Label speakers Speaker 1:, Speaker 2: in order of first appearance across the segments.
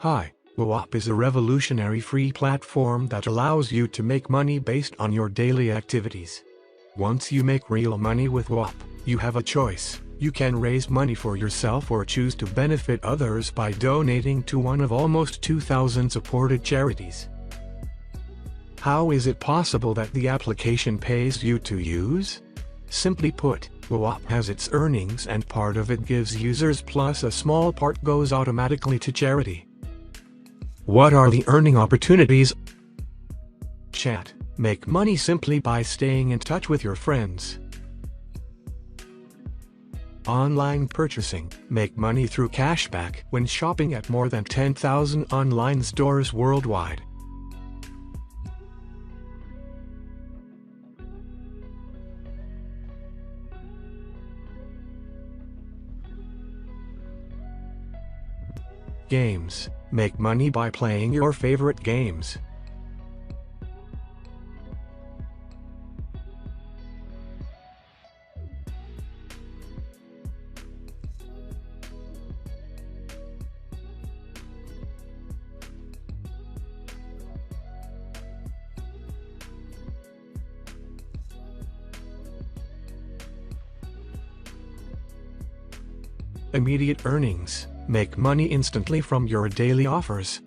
Speaker 1: Hi, Wowapp is a revolutionary free platform that allows you to make money based on your daily activities. Once you make real money with Wowapp, you have a choice. You can raise money for yourself or choose to benefit others by donating to one of almost 2,000 supported charities. How is it possible that the application pays you to use? Simply put, Wowapp has its earnings and part of it gives users, plus a small part goes automatically to charity. What are the earning opportunities? Chat. Make money simply by staying in touch with your friends. Online purchasing. Make money through cashback when shopping at more than 10,000 online stores worldwide. Games. Make money by playing your favorite games. Immediate earnings. Make money instantly from your daily offers.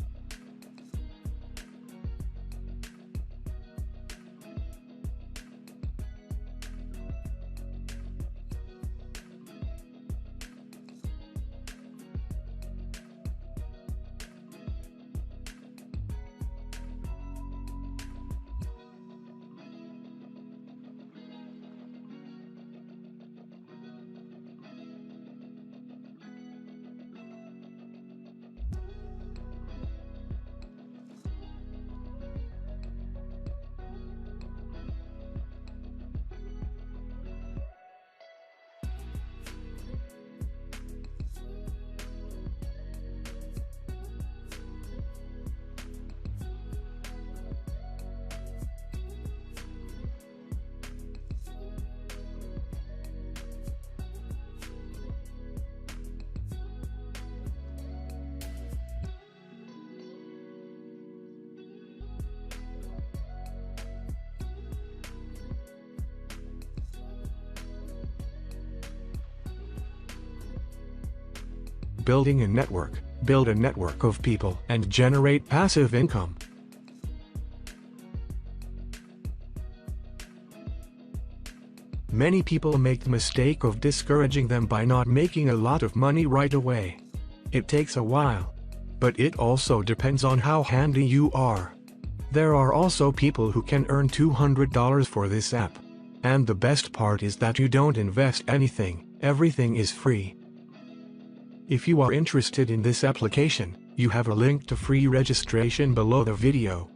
Speaker 1: Building a network. Build a network of people and generate passive income. Many people make the mistake of discouraging them by not making a lot of money right away. It takes a while. But it also depends on how handy you are. There are also people who can earn $200 for this app. And the best part is that you don't invest anything, everything is free. If you are interested in this application, you have a link to free registration below the video.